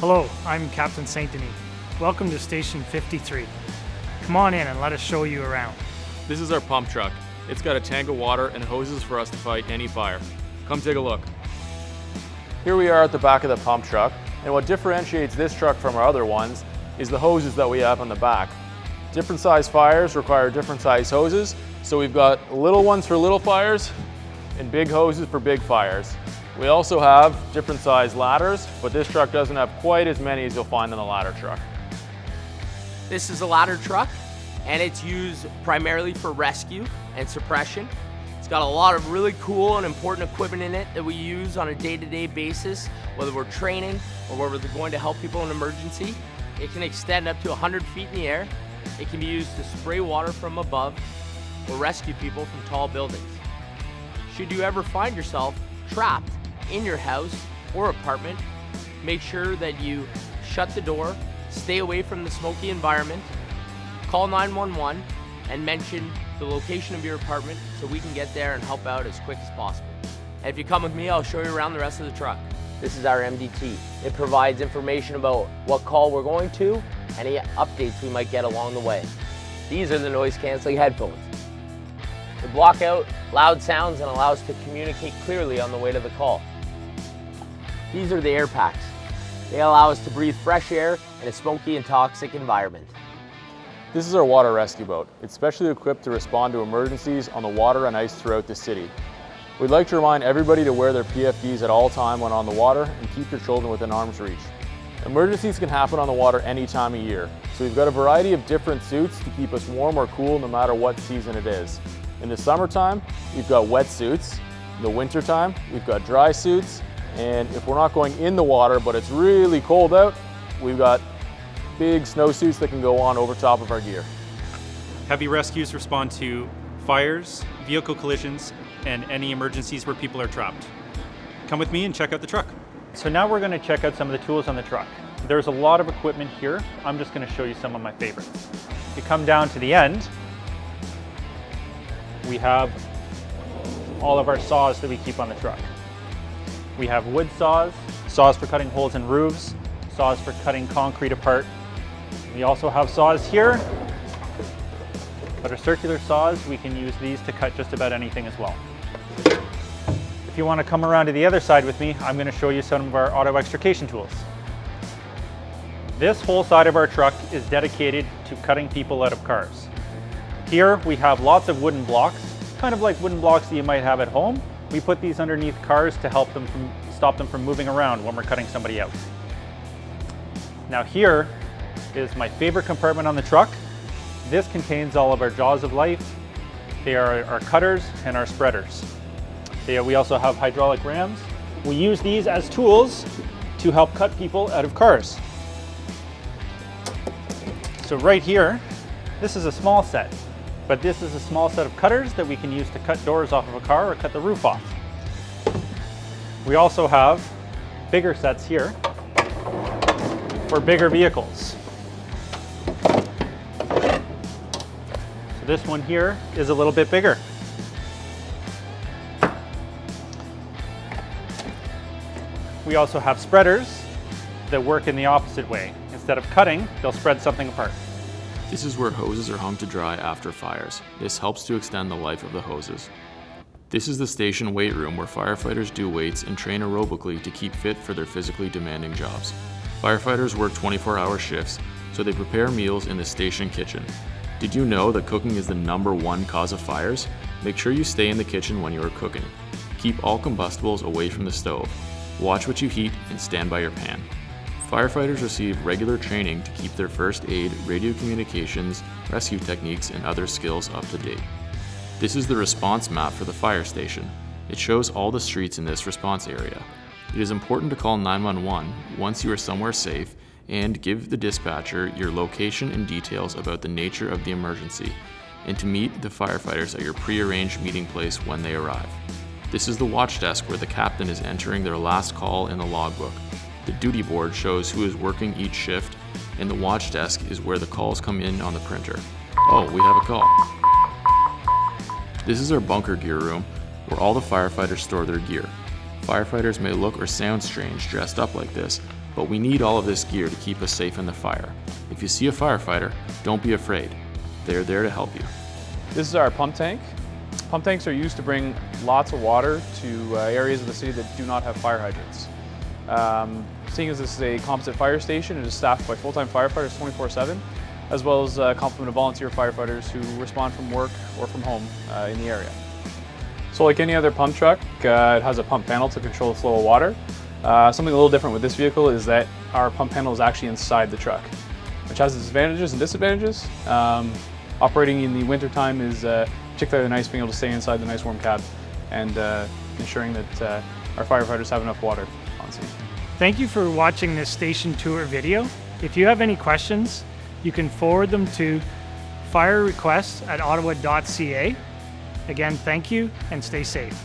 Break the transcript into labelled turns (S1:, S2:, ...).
S1: Hello, I'm Captain Saint Denis. Welcome to Station 53. Come on in and let us show you around.
S2: This is our pump truck. It's got a tank of water and hoses for us to fight any fire. Come take a look. Here we are at the back of the pump truck, and what differentiates this truck from our other ones is the hoses that we have on the back. Different size fires require different size hoses, so we've got little ones for little fires and big hoses for big fires. We also have different size ladders, but this truck doesn't have quite as many as you'll find in a ladder truck.
S3: This is a ladder truck, and it's used primarily for rescue and suppression. It's got a lot of really cool and important equipment in it that we use on a day-to-day basis, whether we're training or whether we're going to help people in an emergency. It can extend up to 100 feet in the air. It can be used to spray water from above or rescue people from tall buildings. Should you ever find yourself trapped in your house or apartment, make sure that you shut the door, stay away from the smoky environment, call 911 and mention the location of your apartment so we can get there and help out as quick as possible. And if you come with me, I'll show you around the rest of the truck. This is our MDT. It provides information about what call we're going to, any updates we might get along the way. These are the noise canceling headphones. They block out loud sounds and allow us to communicate clearly on the way to the call. These are the air packs. They allow us to breathe fresh air in a smoky and toxic environment.
S2: This is our water rescue boat. It's specially equipped to respond to emergencies on the water and ice throughout the city. We'd like to remind everybody to wear their PFDs at all times when on the water and keep your children within arm's reach. Emergencies can happen on the water any time of year, so we've got a variety of different suits to keep us warm or cool no matter what season it is. In the summertime, we've got wet suits. In the wintertime, we've got dry suits. And if we're not going in the water, but it's really cold out, we've got big snowsuits that can go on over top of our gear.
S4: Heavy rescues respond to fires, vehicle collisions, and any emergencies where people are trapped. Come with me and check out the truck.
S5: So now we're going to check out some of the tools on the truck. There's a lot of equipment here. I'm just going to show you some of my favorites. If you come down to the end, we have all of our saws that we keep on the truck. We have wood saws, saws for cutting holes in roofs, saws for cutting concrete apart. We also have saws here that are circular saws. We can use these to cut just about anything as well. If you want to come around to the other side with me, I'm going to show you some of our auto extrication tools. This whole side of our truck is dedicated to cutting people out of cars. Here we have lots of wooden blocks, kind of like wooden blocks that you might have at home. We put these underneath cars to help them stop them from moving around when we're cutting somebody out. Now here is my favorite compartment on the truck. This contains all of our jaws of life. They are our cutters and our spreaders. We also have hydraulic rams. We use these as tools to help cut people out of cars. So right here, this is a small set. But this is a small set of cutters that we can use to cut doors off of a car or cut the roof off. We also have bigger sets here for bigger vehicles. So this one here is a little bit bigger. We also have spreaders that work in the opposite way. Instead of cutting, they'll spread something apart.
S2: This is where hoses are hung to dry after fires. This helps to extend the life of the hoses. This is the station weight room where firefighters do weights and train aerobically to keep fit for their physically demanding jobs. Firefighters work 24-hour shifts, so they prepare meals in the station kitchen. Did you know that cooking is the #1 cause of fires? Make sure you stay in the kitchen when you are cooking. Keep all combustibles away from the stove. Watch what you heat and stand by your pan. Firefighters receive regular training to keep their first aid, radio communications, rescue techniques, and other skills up to date. This is the response map for the fire station. It shows all the streets in this response area. It is important to call 911 once you are somewhere safe and give the dispatcher your location and details about the nature of the emergency, and to meet the firefighters at your pre-arranged meeting place when they arrive. This is the watch desk where the captain is entering their last call in the logbook. The duty board shows who is working each shift, and the watch desk is where the calls come in on the printer. Oh, we have a call. This is our bunker gear room, where all the firefighters store their gear. Firefighters may look or sound strange dressed up like this, But we need all of this gear to keep us safe in the fire. If you see a firefighter, don't be afraid. They're there to help you.
S6: This is our pump tank. Pump tanks are used to bring lots of water to areas of the city that do not have fire hydrants. Seeing as this is a composite fire station, it is staffed by full-time firefighters 24/7, as well as a complement of volunteer firefighters who respond from work or from home in the area. So like any other pump truck, it has a pump panel to control the flow of water. Something a little different with this vehicle is that our pump panel is actually inside the truck, which has its advantages and disadvantages. Operating in the winter time is particularly nice, being able to stay inside the nice warm cab and ensuring that our firefighters have enough water on scene.
S1: Thank you for watching this station tour video. If you have any questions, you can forward them to firerequests@ottawa.ca. Again, thank you and stay safe.